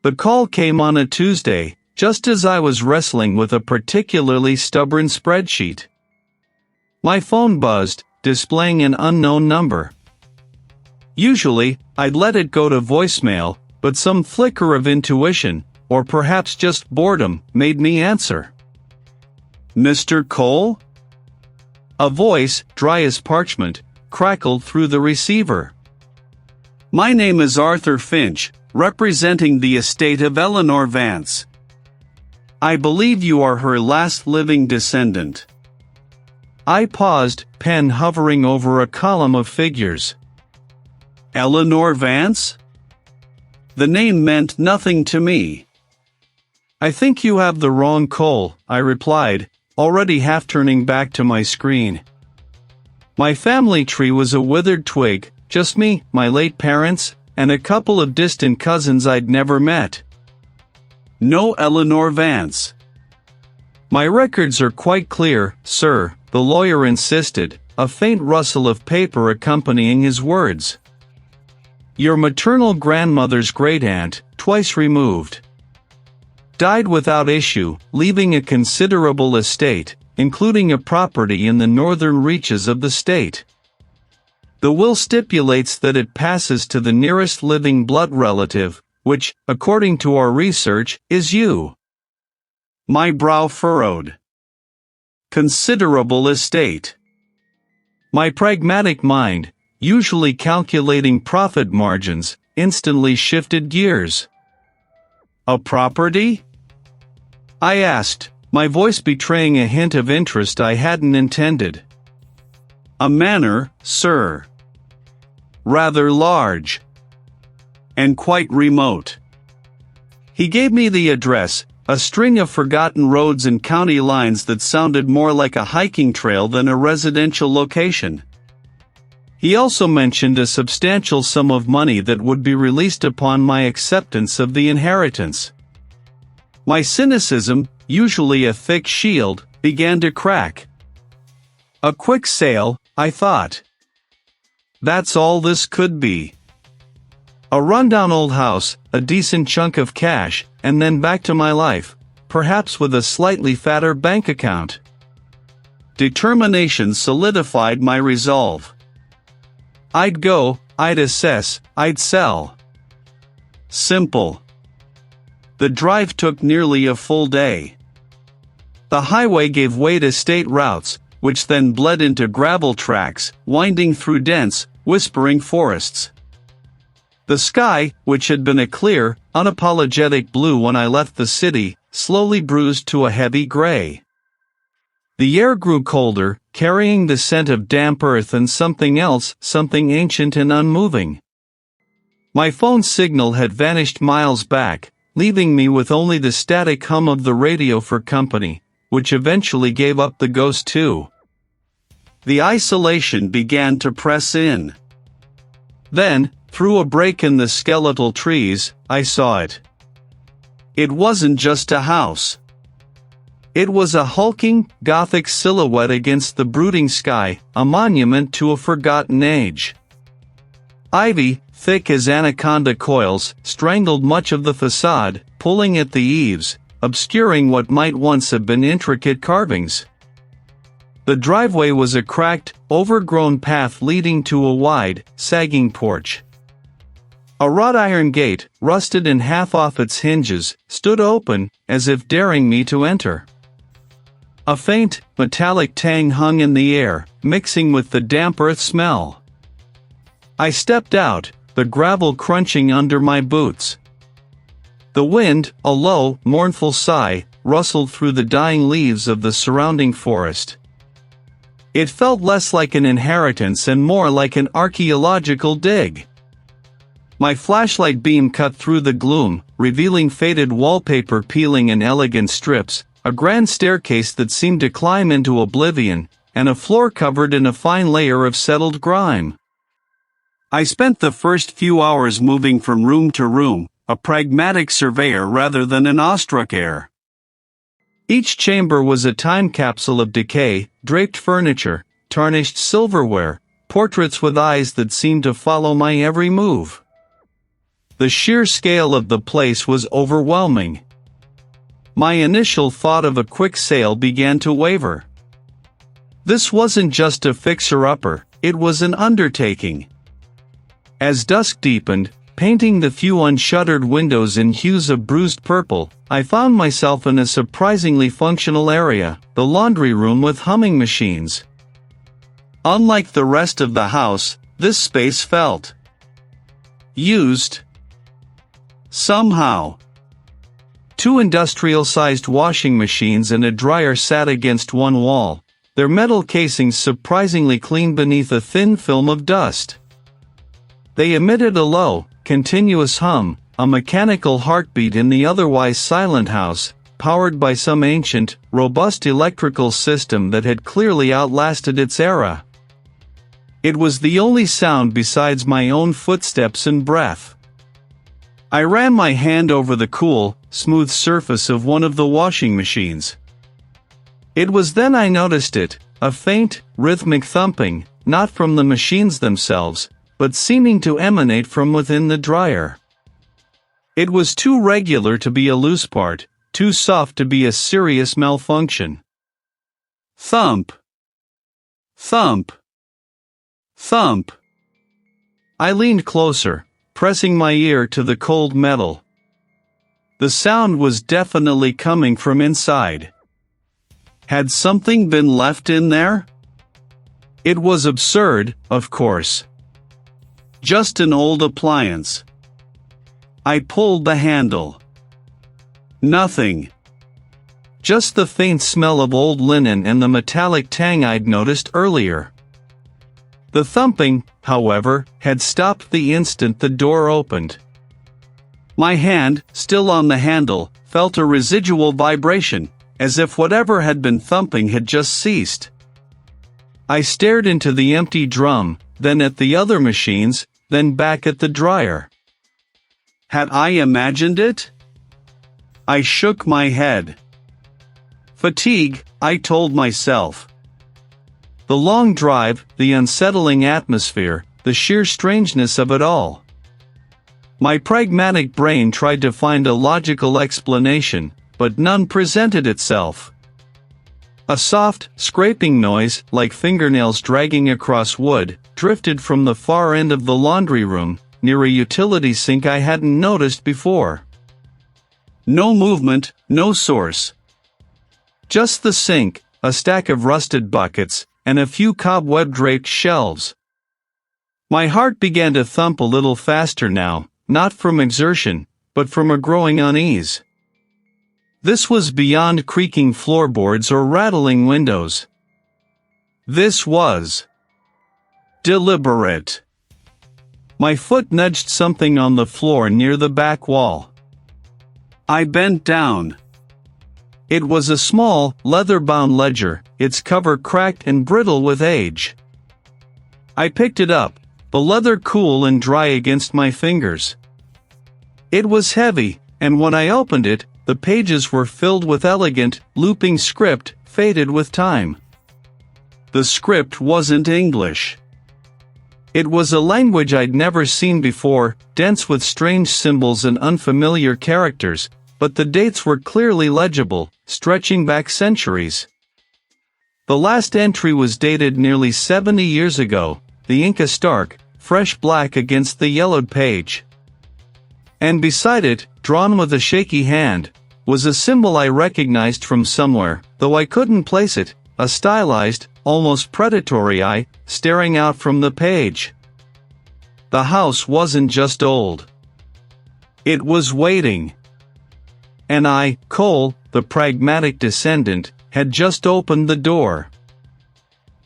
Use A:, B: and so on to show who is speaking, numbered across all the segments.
A: The call came on a Tuesday, just as I was wrestling with a particularly stubborn spreadsheet. My phone buzzed, displaying an unknown number. Usually, I'd let it go to voicemail, but some flicker of intuition, or perhaps just boredom, made me answer. "Mr. Cole?" A voice, dry as parchment, crackled through the receiver. "My name is Arthur Finch, representing the estate of Eleanor Vance. I believe you are her last living descendant." I paused, pen hovering over a column of figures. Eleanor Vance? The name meant nothing to me. "I think you have the wrong Cole," I replied, already half turning back to my screen. My family tree was a withered twig, just me, my late parents, and a couple of distant cousins I'd never met. "No Eleanor Vance." "My records are quite clear, sir," the lawyer insisted, a faint rustle of paper accompanying his words. "Your maternal grandmother's great-aunt, twice removed, died without issue, leaving a considerable estate, including a property in the northern reaches of the state. The will stipulates that it passes to the nearest living blood relative, which, according to our research, is you." My brow furrowed. Considerable estate. My pragmatic mind, usually calculating profit margins, instantly shifted gears. "A property?" I asked, my voice betraying a hint of interest I hadn't intended. "A manor, sir. Rather large. And quite remote." He gave me the address, a string of forgotten roads and county lines that sounded more like a hiking trail than a residential location. He also mentioned a substantial sum of money that would be released upon my acceptance of the inheritance. My cynicism, usually a thick shield, began to crack. A quick sale, I thought. That's all this could be. A rundown old house, a decent chunk of cash, and then back to my life, perhaps with a slightly fatter bank account. Determination solidified my resolve. I'd go, I'd assess, I'd sell. Simple. The drive took nearly a full day. The highway gave way to state routes, which then bled into gravel tracks, winding through dense, whispering forests. The sky, which had been a clear, unapologetic blue when I left the city, slowly bruised to a heavy gray. The air grew colder, carrying the scent of damp earth and something else, something ancient and unmoving. My phone signal had vanished miles back, leaving me with only the static hum of the radio for company, which eventually gave up the ghost too. The isolation began to press in. Then, through a break in the skeletal trees, I saw it. It wasn't just a house. It was a hulking, gothic silhouette against the brooding sky, a monument to a forgotten age. Ivy, thick as anaconda coils, strangled much of the facade, pulling at the eaves, obscuring what might once have been intricate carvings. The driveway was a cracked, overgrown path leading to a wide, sagging porch. A wrought iron gate, rusted and half off its hinges, stood open, as if daring me to enter. A faint, metallic tang hung in the air, mixing with the damp earth smell. I stepped out, the gravel crunching under my boots. The wind, a low, mournful sigh, rustled through the dying leaves of the surrounding forest. It felt less like an inheritance and more like an archaeological dig. My flashlight beam cut through the gloom, revealing faded wallpaper peeling in elegant strips, a grand staircase that seemed to climb into oblivion, and a floor covered in a fine layer of settled grime. I spent the first few hours moving from room to room, a pragmatic surveyor rather than an ostraker. Each chamber was a time capsule of decay, draped furniture, tarnished silverware, portraits with eyes that seemed to follow my every move. The sheer scale of the place was overwhelming. My initial thought of a quick sale began to waver. This wasn't just a fixer-upper, it was an undertaking. As dusk deepened, painting the few unshuttered windows in hues of bruised purple, I found myself in a surprisingly functional area, the laundry room with humming machines. Unlike the rest of the house, this space felt used. Somehow. 2 industrial-sized washing machines and a dryer sat against one wall, their metal casings surprisingly clean beneath a thin film of dust. They emitted a low, continuous hum, a mechanical heartbeat in the otherwise silent house, powered by some ancient, robust electrical system that had clearly outlasted its era. It was the only sound besides my own footsteps and breath. I ran my hand over the cool, smooth surface of one of the washing machines. It was then I noticed it, a faint, rhythmic thumping, not from the machines themselves, but seeming to emanate from within the dryer. It was too regular to be a loose part, too soft to be a serious malfunction. Thump. Thump. Thump. I leaned closer, pressing my ear to the cold metal. The sound was definitely coming from inside. Had something been left in there? It was absurd, of course. Just an old appliance. I pulled the handle. Nothing. Just the faint smell of old linen and the metallic tang I'd noticed earlier. The thumping, however, had stopped the instant the door opened. My hand, still on the handle, felt a residual vibration, as if whatever had been thumping had just ceased. I stared into the empty drum, then at the other machines, then back at the dryer. Had I imagined it? I shook my head. Fatigue, I told myself. The long drive, the unsettling atmosphere, the sheer strangeness of it all. My pragmatic brain tried to find a logical explanation, but none presented itself. A soft, scraping noise, like fingernails dragging across wood, drifted from the far end of the laundry room, near a utility sink I hadn't noticed before. No movement, no source. Just the sink, a stack of rusted buckets, and a few cobweb-draped shelves. My heart began to thump a little faster now, not from exertion, but from a growing unease. This was beyond creaking floorboards or rattling windows. This was deliberate. My foot nudged something on the floor near the back wall. I bent down. It was a small, leather-bound ledger, its cover cracked and brittle with age. I picked it up, the leather cool and dry against my fingers. It was heavy, and when I opened it, the pages were filled with elegant, looping script, faded with time. The script wasn't English. It was a language I'd never seen before, dense with strange symbols and unfamiliar characters, but the dates were clearly legible, stretching back centuries. The last entry was dated nearly 70 years ago, the ink a stark, fresh black against the yellowed page. And beside it, drawn with a shaky hand, was a symbol I recognized from somewhere, though I couldn't place it, a stylized, almost predatory eye, staring out from the page. The house wasn't just old. It was waiting. And I, Cole, the pragmatic descendant, had just opened the door.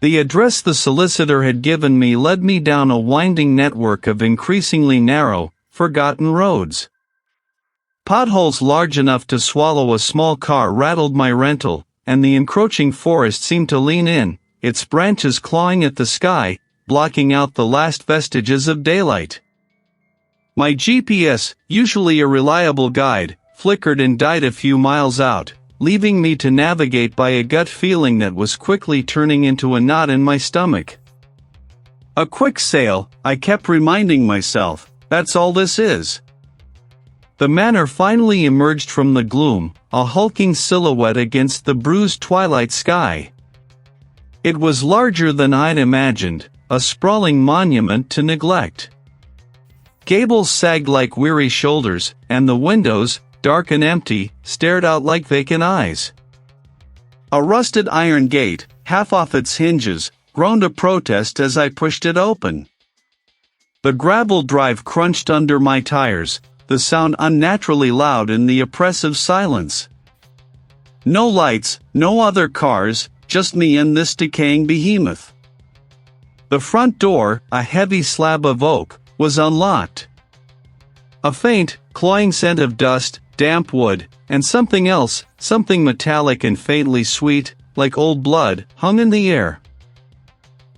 A: The address the solicitor had given me led me down a winding network of increasingly narrow, forgotten roads. Potholes large enough to swallow a small car rattled my rental, and the encroaching forest seemed to lean in, its branches clawing at the sky, blocking out the last vestiges of daylight. My GPS, usually a reliable guide, flickered and died a few miles out, leaving me to navigate by a gut feeling that was quickly turning into a knot in my stomach. A quick sale, I kept reminding myself, that's all this is. The manor finally emerged from the gloom, a hulking silhouette against the bruised twilight sky. It was larger than I'd imagined, a sprawling monument to neglect. Gables sagged like weary shoulders, and the windows, dark and empty, stared out like vacant eyes. A rusted iron gate, half off its hinges, groaned a protest as I pushed it open. The gravel drive crunched under my tires, the sound unnaturally loud in the oppressive silence. No lights, no other cars, just me and this decaying behemoth. The front door, a heavy slab of oak, was unlocked. A faint, cloying scent of dust, damp wood, and something else, something metallic and faintly sweet, like old blood, hung in the air.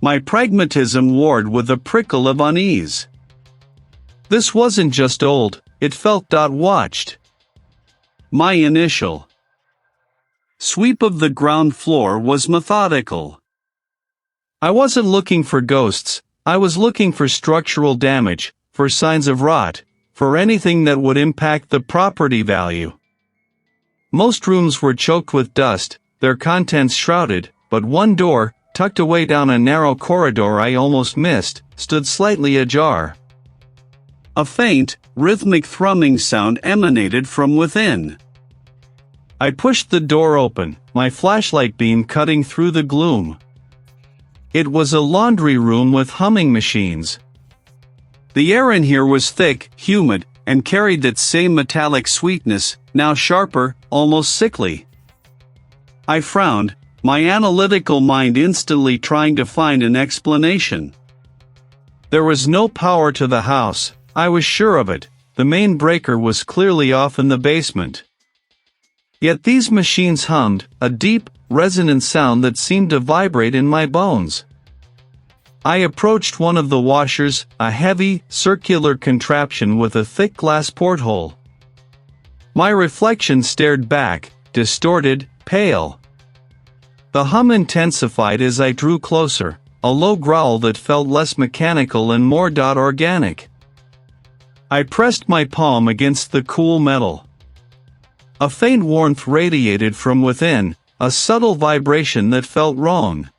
A: My pragmatism warred with a prickle of unease. This wasn't just old, it felt watched. My initial sweep of the ground floor was methodical. I wasn't looking for ghosts, I was looking for structural damage, for signs of rot, for anything that would impact the property value. Most rooms were choked with dust, their contents shrouded, but one door, tucked away down a narrow corridor I almost missed, stood slightly ajar. A faint, rhythmic thrumming sound emanated from within. I pushed the door open, my flashlight beam cutting through the gloom. It was a laundry room with humming machines. The air in here was thick, humid, and carried that same metallic sweetness, now sharper, almost sickly. I frowned, my analytical mind instantly trying to find an explanation. There was no power to the house, I was sure of it, the main breaker was clearly off in the basement. Yet these machines hummed, a deep, resonant sound that seemed to vibrate in my bones. I approached one of the washers, a heavy, circular contraption with a thick glass porthole. My reflection stared back, distorted, pale. The hum intensified as I drew closer, a low growl that felt less mechanical and more organic. I pressed my palm against the cool metal. A faint warmth radiated from within, a subtle vibration that felt wrong.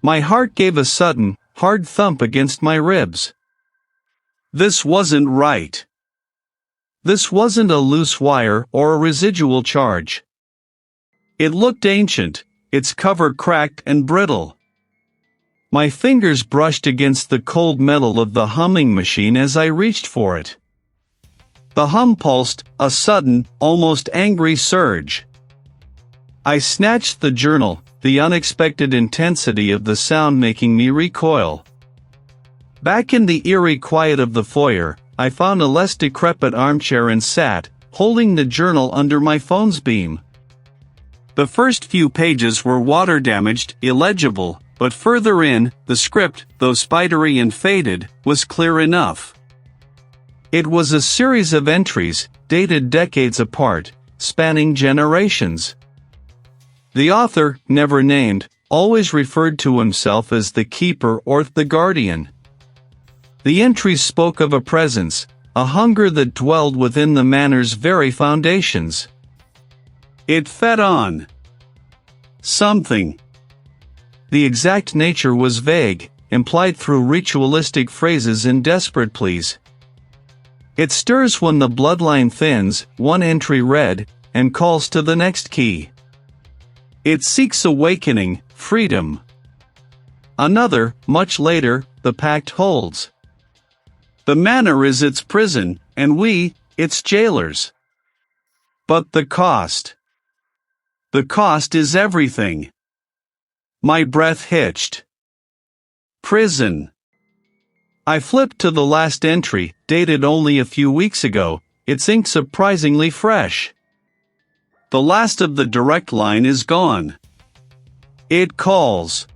A: My heart gave a sudden, hard thump against my ribs. This wasn't right. This wasn't a loose wire or a residual charge. It looked ancient, its cover cracked and brittle. My fingers brushed against the cold metal of the humming machine as I reached for it. The hum pulsed, a sudden, almost angry surge. I snatched the journal, the unexpected intensity of the sound making me recoil. Back in the eerie quiet of the foyer, I found a less decrepit armchair and sat, holding the journal under my phone's beam. The first few pages were water-damaged, illegible, but further in, the script, though spidery and faded, was clear enough. It was a series of entries, dated decades apart, spanning generations. The author, never named, always referred to himself as the keeper or the guardian. The entries spoke of a presence, a hunger that dwelled within the manor's very foundations. It fed on something. The exact nature was vague, implied through ritualistic phrases and desperate pleas. It stirs when the bloodline thins, one entry read, and calls to the next key. It seeks awakening, freedom. Another, much later, the pact holds. The manor is its prison, and we, its jailers. But the cost. The cost is everything. My breath hitched. Prison. I flipped to the last entry, dated only a few weeks ago, its ink surprisingly fresh. The last of the direct line is gone. It calls.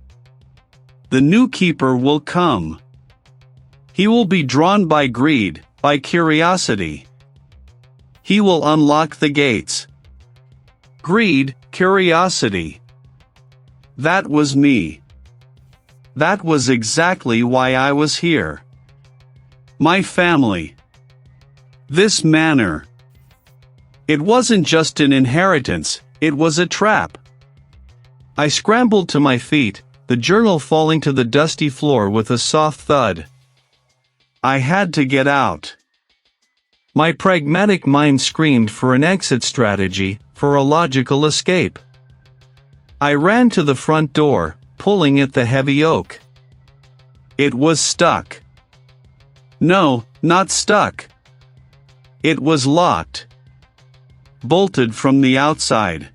A: The new keeper will come. He will be drawn by greed, by curiosity. He will unlock the gates. Greed, curiosity. That was me. That was exactly why I was here. My family. This manor. It wasn't just an inheritance, it was a trap. I scrambled to my feet, the journal falling to the dusty floor with a soft thud. I had to get out. My pragmatic mind screamed for an exit strategy, for a logical escape. I ran to the front door, pulling at the heavy oak. It was stuck. No, not stuck. It was locked. Bolted from the outside.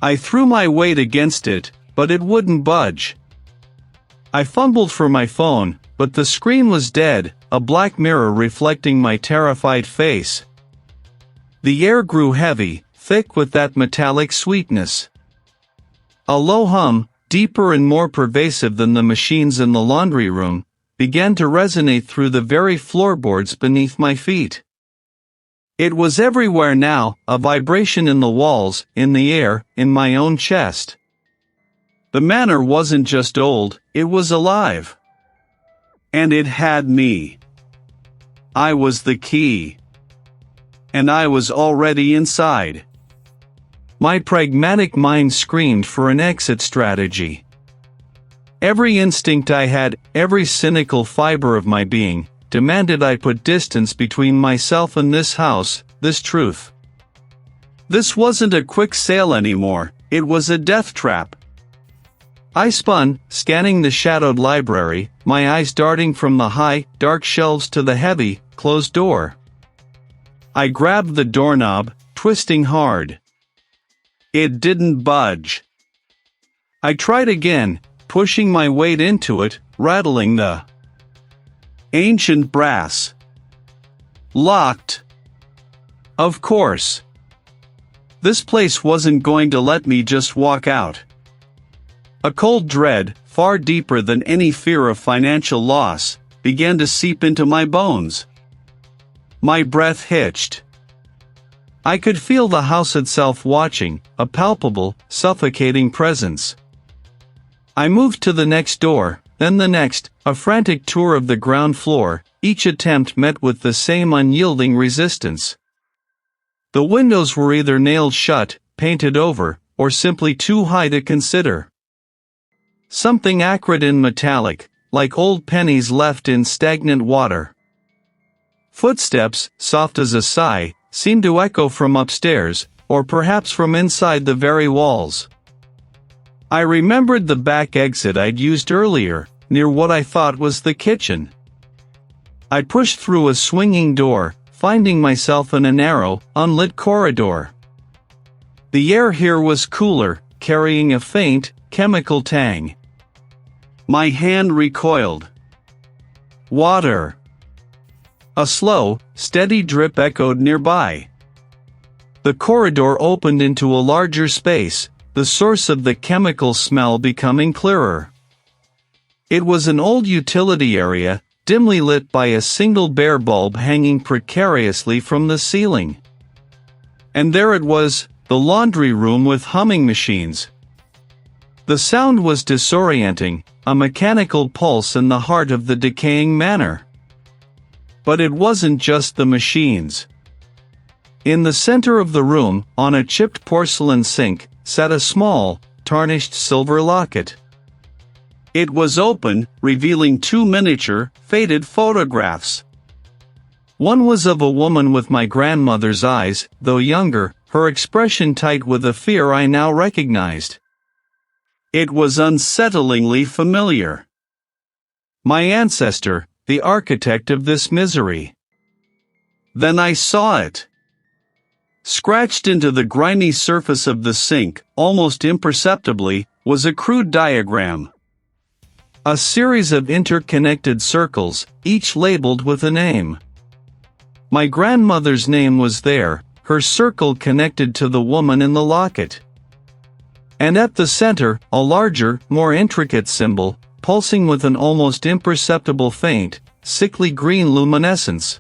A: I threw my weight against it, but it wouldn't budge. I fumbled for my phone, but the screen was dead, a black mirror reflecting my terrified face. The air grew heavy, thick with that metallic sweetness. A low hum, deeper and more pervasive than the machines in the laundry room, began to resonate through the very floorboards beneath my feet. It was everywhere now, a vibration in the walls, in the air, in my own chest. The manor wasn't just old, it was alive. And it had me. I was the key. And I was already inside. My pragmatic mind screamed for an exit strategy. Every instinct I had, every cynical fiber of my being, demanded I put distance between myself and this house, this truth. This wasn't a quick sale anymore, it was a death trap. I spun, scanning the shadowed library, my eyes darting from the high, dark shelves to the heavy, closed door. I grabbed the doorknob, twisting hard. It didn't budge. I tried again, pushing my weight into it, rattling the ancient brass. Locked. Of course. This place wasn't going to let me just walk out. A cold dread, far deeper than any fear of financial loss, began to seep into my bones. My breath hitched. I could feel the house itself watching, a palpable, suffocating presence. I moved to the next door, then the next, a frantic tour of the ground floor, each attempt met with the same unyielding resistance. The windows were either nailed shut, painted over, or simply too high to consider. Something acrid and metallic, like old pennies left in stagnant water. Footsteps, soft as a sigh, seemed to echo from upstairs, or perhaps from inside the very walls. I remembered the back exit I'd used earlier, near what I thought was the kitchen. I pushed through a swinging door, finding myself in a narrow, unlit corridor. The air here was cooler, carrying a faint, chemical tang. My hand recoiled. Water. A slow, steady drip echoed nearby. The corridor opened into a larger space, the source of the chemical smell becoming clearer. It was an old utility area, dimly lit by a single bare bulb hanging precariously from the ceiling. And there it was, the laundry room with humming machines. The sound was disorienting, a mechanical pulse in the heart of the decaying manor. But it wasn't just the machines. In the center of the room, on a chipped porcelain sink, sat a small, tarnished silver locket. It was open, revealing two miniature, faded photographs. One was of a woman with my grandmother's eyes, though younger, her expression tight with a fear I now recognized. It was unsettlingly familiar. My ancestor, the architect of this misery. Then I saw it. Scratched into the grimy surface of the sink, almost imperceptibly, was a crude diagram. A series of interconnected circles, each labeled with a name. My grandmother's name was there, her circle connected to the woman in the locket. And at the center, a larger, more intricate symbol, pulsing with an almost imperceptible faint, sickly green luminescence.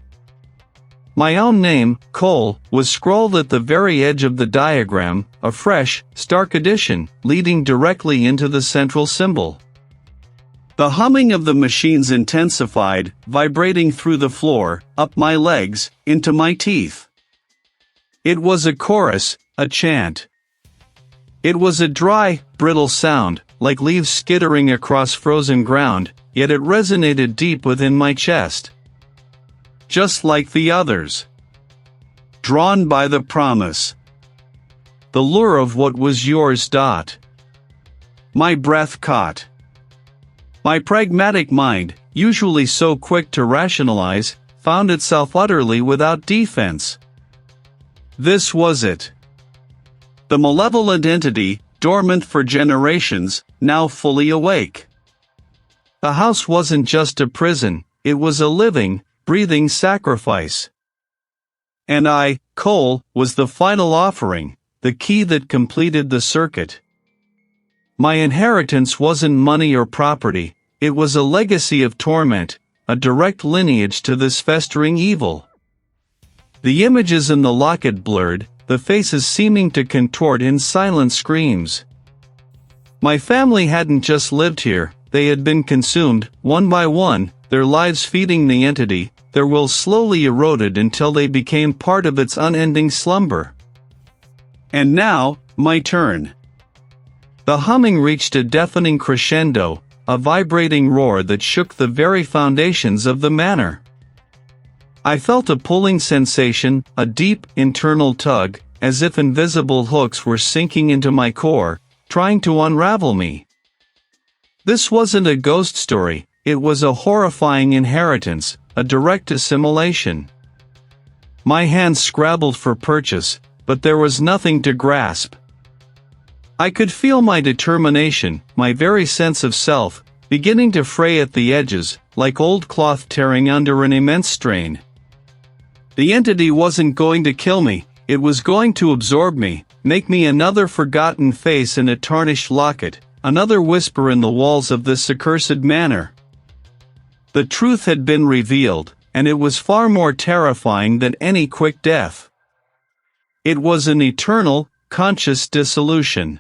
A: My own name, Cole, was scrawled at the very edge of the diagram, a fresh, stark addition, leading directly into the central symbol. The humming of the machines intensified, vibrating through the floor, up my legs, into my teeth. It was a chorus, a chant. It was a dry, brittle sound, like leaves skittering across frozen ground, yet it resonated deep within my chest. Just like the others. Drawn by the promise. The lure of what was yours. My breath caught. My pragmatic mind, usually so quick to rationalize, found itself utterly without defense. This was it. The malevolent entity, dormant for generations, now fully awake. The house wasn't just a prison, it was a living, breathing sacrifice. And I, Cole, was the final offering, the key that completed the circuit. My inheritance wasn't money or property, it was a legacy of torment, a direct lineage to this festering evil. The images in the locket blurred, the faces seeming to contort in silent screams. My family hadn't just lived here, they had been consumed, one by one, their lives feeding the entity, their wills slowly eroded until they became part of its unending slumber. And now, my turn. The humming reached a deafening crescendo, a vibrating roar that shook the very foundations of the manor. I felt a pulling sensation, a deep, internal tug, as if invisible hooks were sinking into my core, trying to unravel me. This wasn't a ghost story, it was a horrifying inheritance, a direct assimilation. My hands scrabbled for purchase, but there was nothing to grasp. I could feel my determination, my very sense of self, beginning to fray at the edges, like old cloth tearing under an immense strain. The entity wasn't going to kill me, it was going to absorb me, make me another forgotten face in a tarnished locket, another whisper in the walls of this accursed manor. The truth had been revealed, and it was far more terrifying than any quick death. It was an eternal, conscious dissolution.